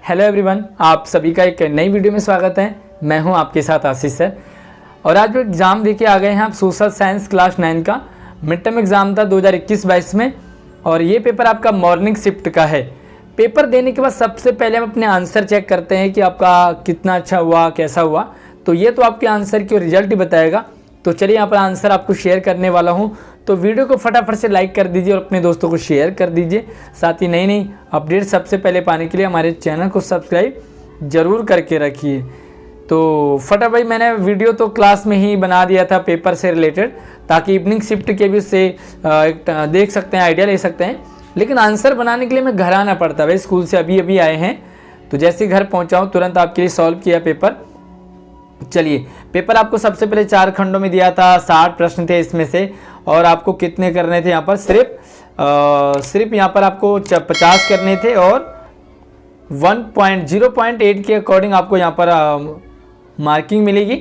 Hello everyone, आप सभी का एक नई वीडियो में स्वागत है। मैं हूं आपके साथ आशीष सर और आज भी एग्ज़ाम देके आ गए हैं आप सोशल साइंस क्लास 9 का मिड टर्म एग्ज़ाम था 2021-22 में और ये पेपर आपका मॉर्निंग शिफ्ट का है। पेपर देने के बाद सबसे पहले हम अपने आंसर चेक करते हैं कि आपका कितना अच्छा हुआ, कैसा हुआ। तो ये तो आपके आंसर की रिजल्ट ही बताएगा। तो चलिए यहाँ पर आंसर आपको शेयर करने वाला हूँ, तो वीडियो को फटाफट से लाइक कर दीजिए और अपने दोस्तों को शेयर कर दीजिए। साथ ही नई नई अपडेट सबसे पहले पाने के लिए हमारे चैनल को सब्सक्राइब जरूर करके रखिए। तो फटाफट मैंने वीडियो तो क्लास में ही बना दिया था पेपर से रिलेटेड, ताकि इवनिंग शिफ्ट के भी उससे देख सकते हैं, आइडिया ले सकते हैं। लेकिन आंसर बनाने के लिए मैं घर आना पड़ता है, स्कूल से अभी आए हैं, तो जैसे घर पहुँचा हूँ तुरंत आपके लिए सॉल्व किया पेपर। चलिए, पेपर आपको सबसे पहले 4 खंडों में दिया था, 60 प्रश्न थे इसमें से, और आपको कितने करने थे यहाँ पर सिर्फ यहाँ पर आपको 50 करने थे और 0.8 के अकॉर्डिंग आपको यहाँ पर मार्किंग मिलेगी।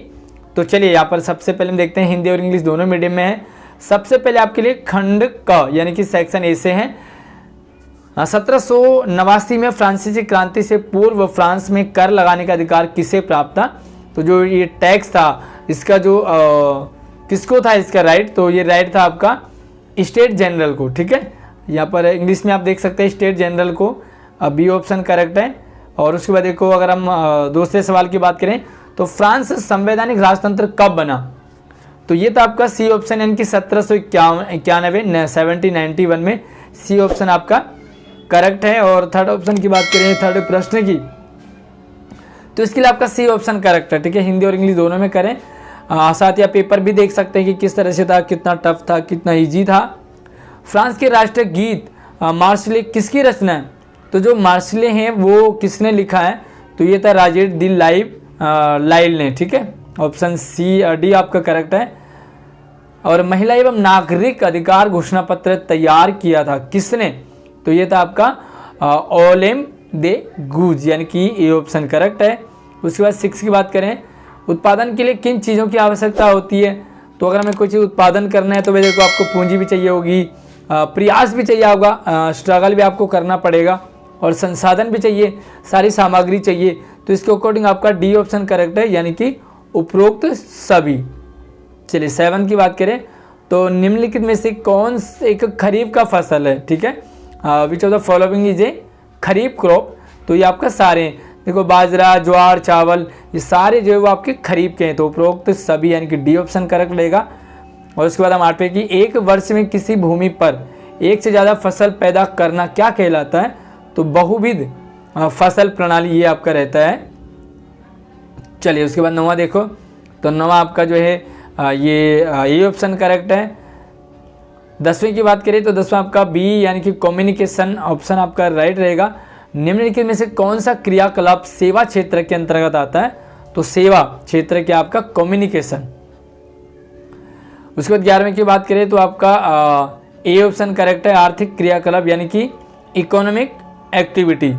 तो चलिए यहाँ पर सबसे पहले हम देखते हैं, हिंदी और इंग्लिश दोनों मीडियम में है। सबसे पहले आपके लिए खंड क यानी कि सेक्शन ए से हैं। 1789 में फ्रांसीसी क्रांति से पूर्व फ्रांस में कर लगाने का अधिकार किसे प्राप्त था? तो जो ये टैक्स था इसका जो किसको था इसका राइट? तो ये राइट था आपका स्टेट जनरल को। ठीक है, यहाँ पर इंग्लिश में आप देख सकते हैं स्टेट जनरल को, बी ऑप्शन करेक्ट है। और उसके बाद देखो, अगर हम दूसरे सवाल की बात करें तो फ्रांस संवैधानिक राजतंत्र कब बना? तो ये था आपका सी ऑप्शन, यानी कि 1791 में सी ऑप्शन आपका करेक्ट है। और थर्ड ऑप्शन की बात करें, थर्ड प्रश्न की, तो इसके लिए आपका सी ऑप्शन करेक्ट है। ठीक है, हिंदी और इंग्लिश दोनों में करें। साथ ही आप पेपर भी देख सकते हैं कि किस तरह से था, कितना टफ था, कितना इजी था। फ्रांस के राष्ट्रीय गीत मार्शले किसकी रचना है? तो जो मार्शले हैं वो किसने लिखा है? तो ये था राजेश दी लाइल ने। ठीक है, ऑप्शन सी डी आपका करेक्ट है। और महिला एवं नागरिक अधिकार घोषणा पत्र तैयार किया था किसने? तो ये था आपका ओलेम दे गूज, यानी कि ये ऑप्शन करेक्ट है। उसके बाद 6 की बात करें, उत्पादन के लिए किन चीज़ों की आवश्यकता होती है? तो अगर हमें कोई चीज़ उत्पादन करना है तो वैसे को आपको पूंजी भी चाहिए होगी, प्रयास भी चाहिए होगा, स्ट्रगल भी आपको करना पड़ेगा, और संसाधन भी चाहिए, सारी सामग्री चाहिए। तो इसके अकॉर्डिंग आपका डी ऑप्शन करेक्ट है, यानी कि उपरोक्त सभी। चलिए 7 की बात करें तो निम्नलिखित में से कौन एक खरीफ का फसल है? ठीक है, which of the following is a kharif crop? तो ये आपका सारे देखो, बाजरा, ज्वार, चावल, ये सारे जो है वो आपके खरीफ के हैं। तो उपरोक्त सभी, यानी कि डी ऑप्शन करेक्ट रहेगा। और उसके बाद हम 8 पे कि एक वर्ष में किसी भूमि पर एक से ज़्यादा फसल पैदा करना क्या कहलाता है? तो बहुविध फसल प्रणाली ये आपका रहता है। चलिए उसके बाद 9वां देखो, तो 9वां आपका जो है ये ऑप्शन करेक्ट है। 10वीं की बात करें तो 10वां आपका बी, यानी कि कम्युनिकेशन ऑप्शन आपका राइट रहेगा। निम्नलिखित में से कौन सा क्रियाकलाप सेवा क्षेत्र के अंतर्गत आता है? तो सेवा क्षेत्र के आपका कम्युनिकेशन। उसके बाद 11वीं की बात करें तो आपका ए ऑप्शन करेक्ट है, आर्थिक क्रियाकलाप, यानी कि इकोनॉमिक एक्टिविटी।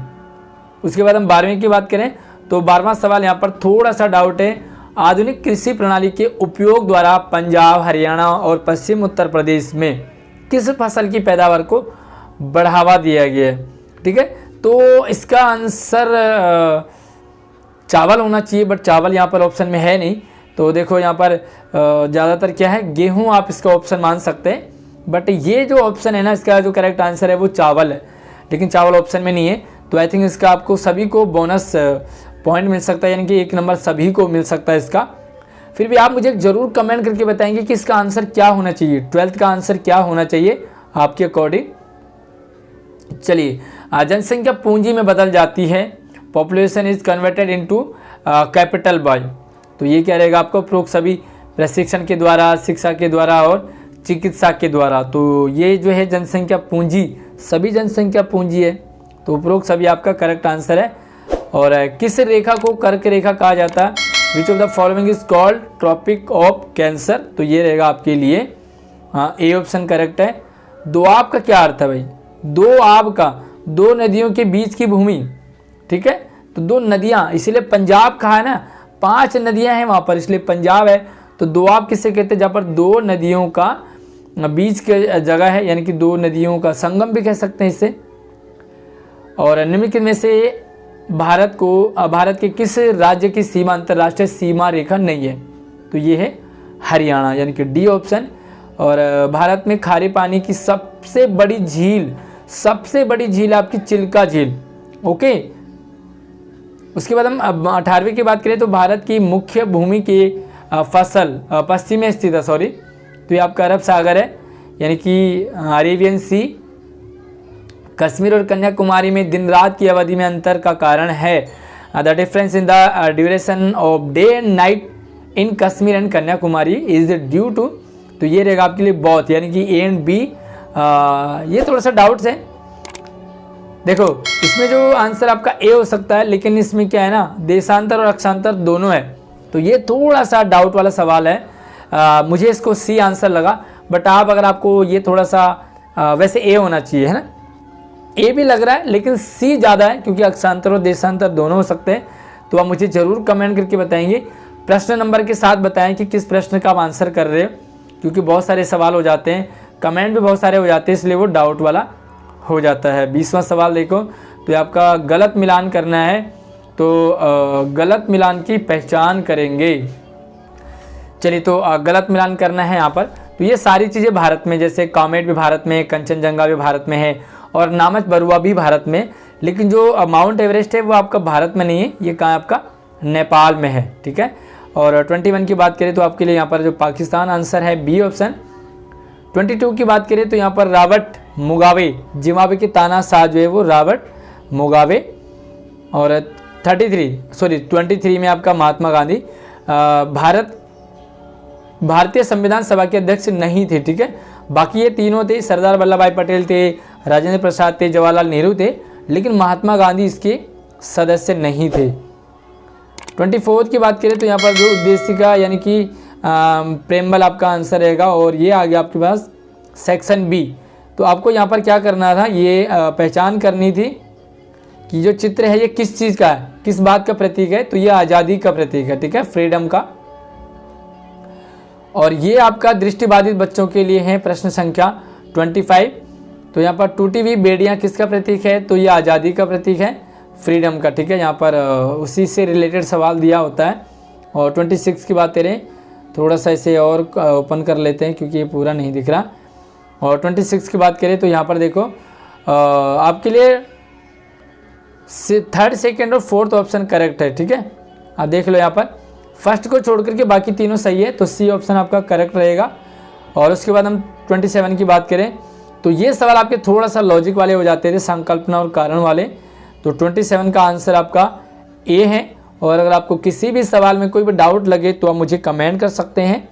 उसके बाद हम 12वीं की बात करें तो 12वां सवाल यहाँ पर थोड़ा सा डाउट है। आधुनिक कृषि प्रणाली के उपयोग द्वारा पंजाब, हरियाणा और पश्चिम उत्तर प्रदेश में किस फसल की पैदावार को बढ़ावा दिया गया है? ठीक है, तो इसका आंसर चावल होना चाहिए, बट चावल यहाँ पर ऑप्शन में है नहीं। तो देखो यहाँ पर ज़्यादातर क्या है, गेहूं आप इसका ऑप्शन मान सकते हैं, बट ये जो ऑप्शन है ना, इसका जो करेक्ट आंसर है वो चावल है, लेकिन चावल ऑप्शन में नहीं है। तो आई थिंक इसका आपको सभी को बोनस पॉइंट मिल सकता है, यानी कि 1 नंबर सभी को मिल सकता है इसका। फिर भी आप मुझे ज़रूर कमेंट करके बताएंगे कि इसका आंसर क्या होना चाहिए, 12th का आंसर क्या होना चाहिए आपके अकॉर्डिंग। चलिए, जनसंख्या पूंजी में बदल जाती है, population is converted into capital by. तो ये क्या रहेगा आपको? उपरोक्त सभी प्रशिक्षण के द्वारा, शिक्षा के द्वारा और चिकित्सा के द्वारा। तो ये जो है जनसंख्या पूंजी, सभी जनसंख्या पूंजी है। तो उपरोक्त सभी आपका करेक्ट आंसर है। और किस रेखा को कर्क रेखा कहा जाता है? Which of the following is called tropic of cancer? तो ये रहेगा आपके लिए ए ऑप्शन करेक्ट है। दोआब का क्या अर्थ है भाई? दोआब का 2 नदियों के बीच की भूमि। ठीक है, तो 2 नदियाँ, इसीलिए पंजाब कहा है ना, 5 नदियाँ हैं वहाँ पर, इसलिए पंजाब है। तो दोआब किसे कहते हैं? जहाँ पर 2 नदियों का बीच के जगह है, यानी कि 2 नदियों का संगम भी कह सकते हैं इसे। और निम्नलिखित में से भारत के किस राज्य की सीमा अंतर्राष्ट्रीय सीमा रेखा नहीं है? तो ये है हरियाणा, यानी कि डी ऑप्शन। और भारत में खारे पानी की सबसे बड़ी झील आपकी चिल्का झील। ओके, उसके बाद हम 18वीं की बात करें तो भारत की मुख्य भूमि की फसल पश्चिम में स्थित है, सॉरी, तो ये आपका अरब सागर है, यानी कि अरेबियन सी। कश्मीर और कन्याकुमारी में दिन रात की अवधि में अंतर का कारण है the difference in the duration of day and night in Kashmir and Kanyakumari is due to, तो ये रहेगा आपके लिए बोथ, यानी कि ए एंड बी। ये थोड़ा सा डाउट्स है, देखो इसमें जो आंसर आपका ए हो सकता है, लेकिन इसमें क्या है ना, देशांतर और अक्षांतर दोनों है, तो ये थोड़ा सा डाउट वाला सवाल है। मुझे इसको सी आंसर लगा, बट अगर आपको ये थोड़ा सा वैसे ए होना चाहिए, है ना, ए भी लग रहा है, लेकिन सी ज़्यादा है क्योंकि अक्षांतर और देशांतर दोनों हो सकते हैं। तो आप मुझे ज़रूर कमेंट करके बताएंगे, प्रश्न नंबर के साथ बताएं कि किस प्रश्न का आप आंसर कर रहे हो, क्योंकि बहुत सारे सवाल हो जाते हैं, कमेंट भी बहुत सारे हो जाते हैं, इसलिए वो डाउट वाला हो जाता है। 20वां सवाल देखो, तो आपका गलत मिलान करना है, तो गलत मिलान की पहचान करेंगे। चलिए, तो गलत मिलान करना है यहाँ पर। तो ये सारी चीज़ें भारत में, जैसे कॉमेट भी भारत में, कंचनजंगा भी भारत में है और नामच बरुआ भी भारत में, लेकिन जो माउंट एवरेस्ट है वो आपका भारत में नहीं है, ये कहाँ आपका नेपाल में है, ठीक है। और 21 की बात करें तो आपके लिए यहाँ पर जो पाकिस्तान आंसर है बी ऑप्शन। 22 की बात करें तो यहाँ पर रॉबर्ट मुगाबे, जिम्बाब्वे के तानाशाह जो है वो रॉबर्ट मुगाबे। और 23 में आपका महात्मा गांधी। भारतीय संविधान सभा के अध्यक्ष नहीं थे, ठीक है। बाकी ये तीनों थे, सरदार वल्लभ भाई पटेल थे, राजेंद्र प्रसाद थे, जवाहरलाल नेहरू थे, लेकिन महात्मा गांधी इसके सदस्य नहीं थे। 24 की बात करें तो यहाँ पर जो उद्देशिका यानी कि प्रेमबल आपका आंसर रहेगा, और ये आ गया आपके पास सेक्शन बी। तो आपको यहाँ पर क्या करना था, ये पहचान करनी थी कि जो चित्र है ये किस चीज़ का है, किस बात का प्रतीक है, तो ये आज़ादी का प्रतीक है, ठीक है, फ्रीडम का। और ये आपका दृष्टिबाधित बच्चों के लिए है प्रश्न संख्या 25। तो यहाँ पर टूटी हुई बेड़ियाँ किसका प्रतीक है, तो ये आज़ादी का प्रतीक है, फ्रीडम का, ठीक है। यहाँ पर उसी से रिलेटेड सवाल दिया होता है। और 26 की बात करें, थोड़ा सा इसे और ओपन कर लेते हैं क्योंकि ये पूरा नहीं दिख रहा। और 26 की बात करें तो यहाँ पर देखो आपके लिए 3rd, 2nd और 4th ऑप्शन करेक्ट है, ठीक है। आप देख लो यहाँ पर फर्स्ट को छोड़ करके बाकी तीनों सही है, तो सी ऑप्शन आपका करेक्ट रहेगा। और उसके बाद हम 27 की बात करें तो ये सवाल आपके थोड़ा सा लॉजिक वाले हो जाते थे, संकल्पना और कारण वाले। तो 27 का आंसर आपका ए है। और अगर आपको किसी भी सवाल में कोई भी डाउट लगे तो आप मुझे कमेंट कर सकते हैं।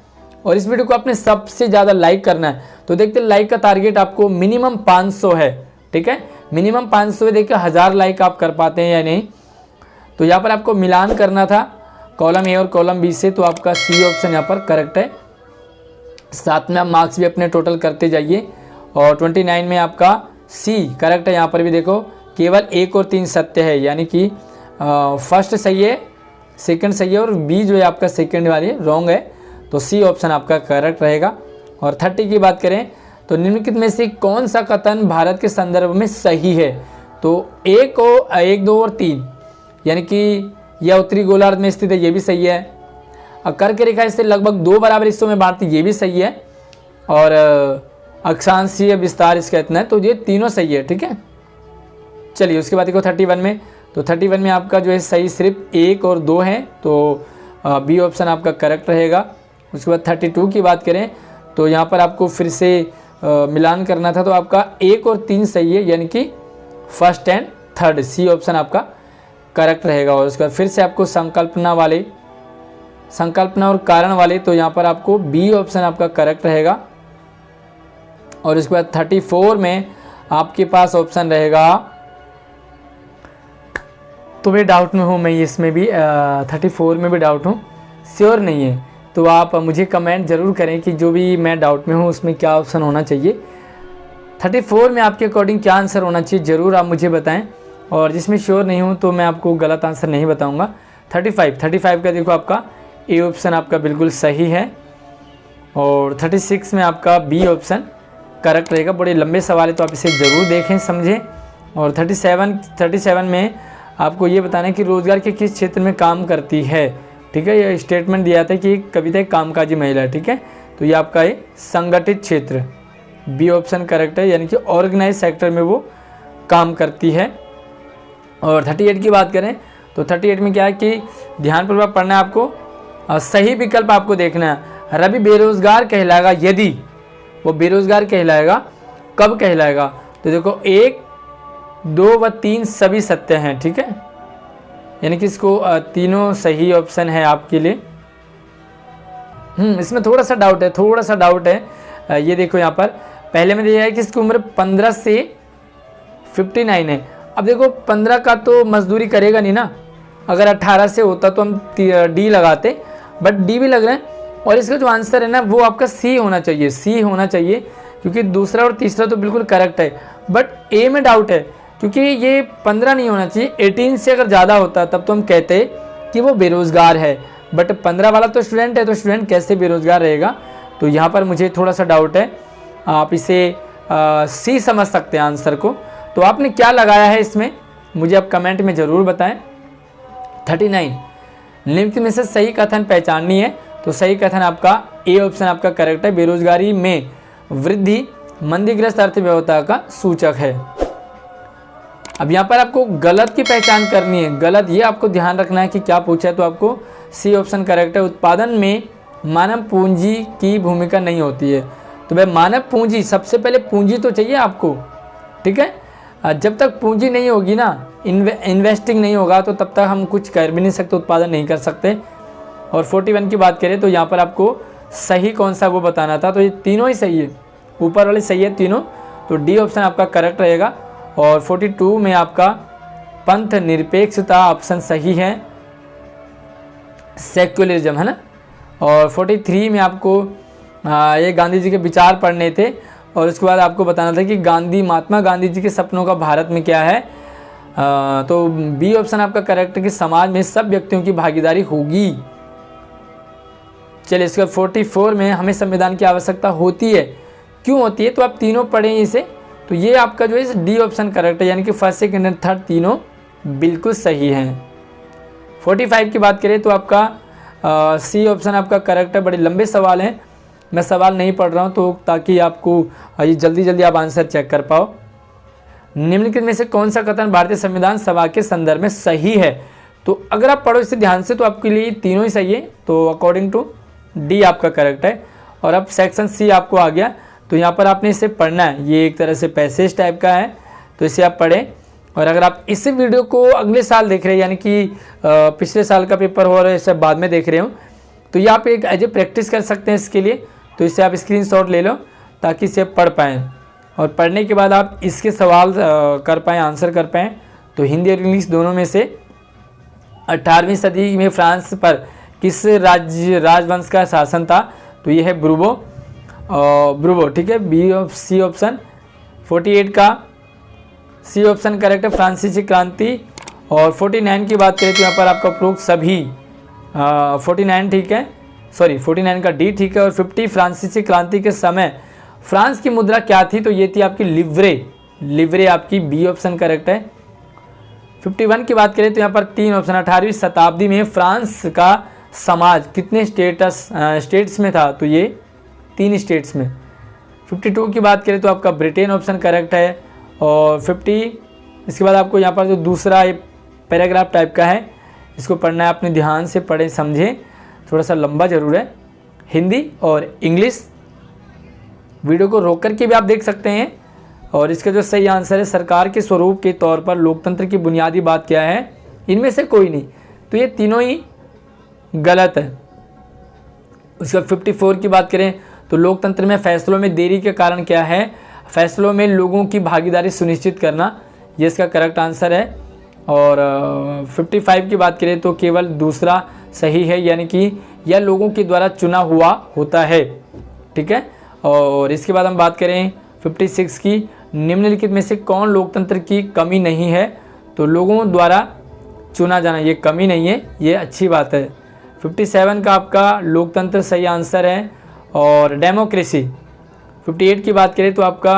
और इस वीडियो को आपने सबसे ज़्यादा लाइक करना है। तो देखते हैं लाइक का टारगेट आपको मिनिमम 500 है, ठीक है, मिनिमम 500 है। देखिए 1000 लाइक आप कर पाते हैं या नहीं। तो यहाँ पर आपको मिलान करना था कॉलम ए और कॉलम बी से, तो आपका सी ऑप्शन यहाँ पर करेक्ट है। साथ में आप मार्क्स भी अपने टोटल करते जाइए। और 29 में आपका सी करेक्ट है। यहाँ पर भी देखो केवल 1 और 3 सत्य है, यानी कि फर्स्ट सही है, सेकंड सही है, और बी जो है आपका सेकंड वाली रॉन्ग है। तो सी ऑप्शन आपका करेक्ट रहेगा। और 30 की बात करें तो निम्नलिखित में से कौन सा कथन भारत के संदर्भ में सही है, तो 1, 2 और 3, यानी कि यह उत्तरी गोलार्ध में स्थित है, ये भी सही है। कर्क रेखा इससे लगभग 2 बराबर हिस्सों में बांटती, ये भी सही है। और अक्षांशीय विस्तार इसका इतना है, तो ये तीनों सही है, ठीक है। चलिए उसके बाद देखो 31 में, तो 31 में आपका जो है सही सिर्फ 1 और 2 है, तो बी ऑप्शन आपका करेक्ट रहेगा। उसके बाद 32 की बात करें तो यहाँ पर आपको फिर से मिलान करना था, तो आपका 1 और 3 सही है, यानी कि first and third, C option आपका करेक्ट रहेगा। और उसके बाद फिर से आपको संकल्पना और कारण वाले, तो यहाँ पर आपको बी ऑप्शन आपका करेक्ट रहेगा। और उसके बाद 34 में आपके पास ऑप्शन रहेगा, तो मैं डाउट में हूँ, मैं इसमें भी 34 में भी डाउट हूँ, श्योर नहीं है। तो आप मुझे कमेंट ज़रूर करें कि जो भी मैं डाउट में हूँ उसमें क्या ऑप्शन होना चाहिए। 34 में आपके अकॉर्डिंग क्या आंसर होना चाहिए, ज़रूर आप मुझे बताएं। और जिसमें श्योर नहीं हूँ तो मैं आपको गलत आंसर नहीं बताऊँगा। 35 का देखो आपका ए ऑप्शन आपका बिल्कुल सही है। और 36 में आपका बी ऑप्शन करेक्ट रहेगा। बड़े लंबे सवाल है तो आप इसे ज़रूर देखें समझें। और 37 में आपको ये बताना है कि रोजगार के किस क्षेत्र में काम करती है। ठीक है, ये स्टेटमेंट दिया था कि कविता एक कामकाजी महिला है। ठीक है, तो ये आपका है संगठित क्षेत्र, बी ऑप्शन करेक्ट है, यानी कि ऑर्गेनाइज सेक्टर में वो काम करती है। और 38 की बात करें तो 38 में क्या है कि ध्यानपूर्वक पढ़ना है आपको, सही विकल्प आपको देखना है। रवि बेरोजगार कहलाएगा यदि, वो बेरोजगार कहलाएगा कब कहलाएगा, तो देखो 1, 2 व 3 सभी सत्य हैं। ठीक है, यानी कि इसको तीनों सही ऑप्शन है आपके लिए। इसमें थोड़ा सा डाउट है, ये देखो यहाँ पर पहले में दिया है कि इसकी उम्र 15 से 59 है। अब देखो 15 का तो मजदूरी करेगा नहीं ना, अगर 18 से होता तो हम डी लगाते, बट डी भी लग रहे हैं। और इसका जो आंसर है ना वो आपका सी होना चाहिए, क्योंकि दूसरा और तीसरा तो बिल्कुल करेक्ट है, बट ए में डाउट है, क्योंकि ये 15 नहीं होना चाहिए, 18 से अगर ज़्यादा होता तब तो हम कहते कि वो बेरोज़गार है, बट 15 वाला तो स्टूडेंट है, तो स्टूडेंट कैसे बेरोज़गार रहेगा। तो यहाँ पर मुझे थोड़ा सा डाउट है, आप इसे सी समझ सकते हैं आंसर को। तो आपने क्या लगाया है इसमें, मुझे आप कमेंट में ज़रूर बताएं। 39 निम्नलिखित में से सही कथन पहचाननी है, तो सही कथन आपका ए ऑप्शन आपका करेक्ट है, बेरोजगारी में वृद्धि मंदीग्रस्त अर्थव्यवस्था का सूचक है। अब यहाँ पर आपको गलत की पहचान करनी है, गलत ये आपको ध्यान रखना है कि क्या पूछा है, तो आपको सी ऑप्शन करेक्ट है। उत्पादन में मानव पूंजी की भूमिका नहीं होती है, तो भाई मानव पूंजी, सबसे पहले पूंजी तो चाहिए आपको। ठीक है, जब तक पूंजी नहीं होगी ना, इन्वेस्टिंग नहीं होगा, तो तब तक हम कुछ कर भी नहीं सकते, उत्पादन नहीं कर सकते। और 41 की बात करें तो यहाँ पर आपको सही कौन सा वो बताना था, तो ये तीनों ही सही है, ऊपर वाले सही है तीनों, तो डी ऑप्शन आपका करेक्ट रहेगा। और 42 में आपका पंथ निरपेक्षता ऑप्शन सही है, सेक्युलरिज्म है ना। और 43 में आपको ये गांधी जी के विचार पढ़ने थे, और उसके बाद आपको बताना था कि महात्मा गांधी जी के सपनों का भारत में क्या है, तो बी ऑप्शन आपका करेक्ट है कि समाज में सब व्यक्तियों की भागीदारी होगी। चलिए, इसके बाद 44 में हमें संविधान की आवश्यकता होती है, क्यों होती है, तो आप तीनों पढ़ें इसे, तो ये आपका जो है डी ऑप्शन करेक्ट है, यानी कि फर्स्ट सेकंड एंड थर्ड तीनों बिल्कुल सही हैं। 45 की बात करें तो आपका सी ऑप्शन आपका करेक्ट है। बड़े लंबे सवाल हैं, मैं सवाल नहीं पढ़ रहा हूँ तो ताकि आपको ये जल्दी आप आंसर चेक कर पाओ। निम्नलिखित में से कौन सा कथन भारतीय संविधान सभा के संदर्भ में सही है, तो अगर आप पढ़ो इसे ध्यान से तो आपके लिए तीनों ही सही है, तो अकॉर्डिंग टू डी आपका करेक्ट है। और अब सेक्शन सी आपको आ गया, तो यहाँ पर आपने इसे पढ़ना है, ये एक तरह से पैसेज टाइप का है, तो इसे आप पढ़ें। और अगर आप इस वीडियो को अगले साल देख रहे हैं, यानी कि पिछले साल का पेपर हो रहा है, इसे बाद में देख रहे हो, तो ये आप एक एज ए प्रैक्टिस कर सकते हैं इसके लिए, तो इसे आप स्क्रीनशॉट ले लो ताकि इसे पढ़ पाएँ, और पढ़ने के बाद आप इसके सवाल कर पाएँ, आंसर कर पाएँ। तो हिंदी और इंग्लिश दोनों में से 18वीं सदी में फ्रांस पर किस राजवंश का शासन था, तो ये है ब्रूबो। ठीक है, सी ऑप्शन। 48 का सी ऑप्शन करेक्ट है, फ्रांसीसी क्रांति। और 49 की बात करें तो यहाँ पर आपका उपरोक्त सभी 49 ठीक है, सॉरी 49 का डी ठीक है। और 50 फ्रांसीसी क्रांति के समय फ्रांस की मुद्रा क्या थी, तो ये थी आपकी लिवरे आपकी बी ऑप्शन करेक्ट है। 51 की बात करें तो यहाँ पर 3 ऑप्शन। 18वीं शताब्दी में फ्रांस का समाज कितने स्टेट्स में था, तो ये 3 स्टेट्स में। 52 की बात करें तो आपका ब्रिटेन ऑप्शन करेक्ट है। और 50 इसके बाद आपको यहाँ पर जो दूसरा पैराग्राफ टाइप का है, इसको पढ़ना है, अपने ध्यान से पढ़ें समझें, थोड़ा सा लंबा जरूर है। हिंदी और इंग्लिश वीडियो को रोक करके भी आप देख सकते हैं। और इसका जो सही आंसर है, सरकार के स्वरूप के तौर पर लोकतंत्र की बुनियादी बात क्या है, इनमें से कोई नहीं, तो ये तीनों ही गलत है। उसके बाद 54 की बात करें तो लोकतंत्र में फैसलों में देरी के कारण क्या है, फैसलों में लोगों की भागीदारी सुनिश्चित करना, ये इसका करेक्ट आंसर है। और 55 की बात करें तो केवल दूसरा सही है, यानी कि यह लोगों के द्वारा चुना हुआ होता है। ठीक है, और इसके बाद हम बात करें 56 की, निम्नलिखित में से कौन लोकतंत्र की कमी नहीं है, तो लोगों द्वारा चुना जाना ये कमी नहीं है, ये अच्छी बात है। 57 का आपका लोकतंत्र सही आंसर है। और डेमोक्रेसी 58 की बात करें तो आपका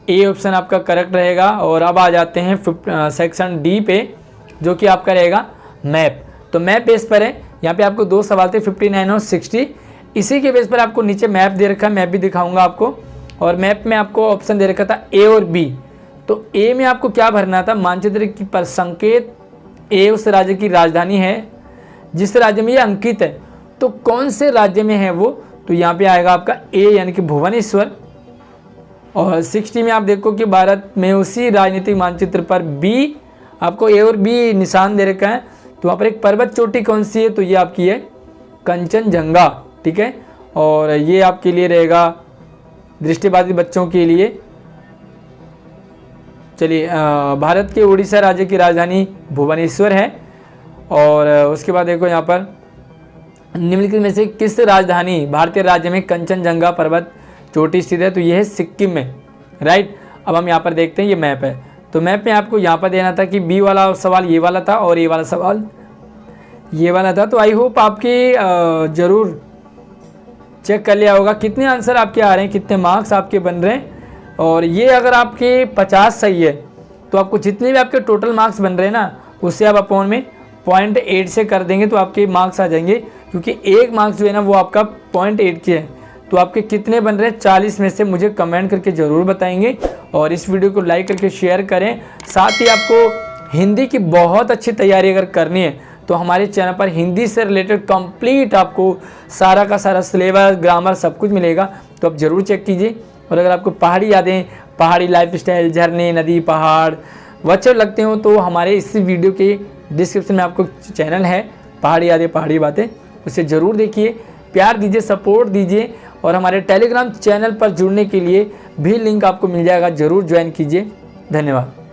ए ऑप्शन आपका करेक्ट रहेगा। और अब आ जाते हैं सेक्शन डी पे, जो कि आपका रहेगा मैप। तो मैप बेस पर है, यहाँ पे आपको 2 सवाल थे 59 और 60, इसी के बेस पर आपको नीचे मैप दे रखा है, मैप भी दिखाऊंगा आपको। और मैप में आपको ऑप्शन दे रखा था ए और बी। तो ए में आपको क्या भरना था, मानचित्र की पर संकेत ए उस राज्य की राजधानी है जिस राज्य में ये अंकित है, तो कौन से राज्य में है वो, तो यहाँ पे आएगा आपका ए यानी कि भुवनेश्वर। और 60 में आप देखो कि भारत में उसी राजनीतिक मानचित्र पर बी, आपको ए और बी निशान दे रखा है, तो वहाँ पर एक पर्वत चोटी कौन सी है, तो ये आपकी है कंचनजंगा, ठीक है। और ये आपके लिए रहेगा दृष्टिबाधित बच्चों के लिए। चलिए, भारत के उड़ीसा राज्य की राजधानी भुवनेश्वर है। और उसके बाद देखो यहाँ पर निम्नलिखित में से किस राजधानी भारतीय राज्य में कंचनजंगा पर्वत चोटी स्थित है, तो ये है सिक्किम में, राइट। अब हम यहाँ पर देखते हैं, ये मैप है। तो मैप में आपको यहाँ पर देना था कि बी वाला सवाल ये वाला था और ए वाला सवाल ये वाला था। तो आई होप आपके ज़रूर चेक कर लिया होगा कितने आंसर आपके आ रहे हैं, कितने मार्क्स आपके बन रहे हैं। और ये अगर आपके 50 सही है तो आपको जितने भी आपके टोटल मार्क्स बन रहे हैं ना, उससे आप अपॉन में 0.8 से कर देंगे तो आपके मार्क्स आ जाएंगे, क्योंकि एक मार्क्स जो है ना वो आपका 0.8 के है। तो आपके कितने बन रहे हैं 40 में से मुझे कमेंट करके ज़रूर बताएंगे। और इस वीडियो को लाइक करके शेयर करें। साथ ही आपको हिंदी की बहुत अच्छी तैयारी अगर करनी है तो हमारे चैनल पर हिंदी से रिलेटेड कंप्लीट आपको सारा का सारा सिलेबस, ग्रामर सब कुछ मिलेगा, तो आप ज़रूर चेक कीजिए। और अगर आपको पहाड़ी यादें, पहाड़ी लाइफस्टाइल, झरने, नदी, पहाड़ वो अच्छे लगते हो तो हमारे इस वीडियो के डिस्क्रिप्शन में आपको चैनल है पहाड़ी यादें पहाड़ी बातें, उसे ज़रूर देखिए, प्यार दीजिए, सपोर्ट दीजिए। और हमारे टेलीग्राम चैनल पर जुड़ने के लिए भी लिंक आपको मिल जाएगा, ज़रूर ज्वाइन कीजिए। धन्यवाद।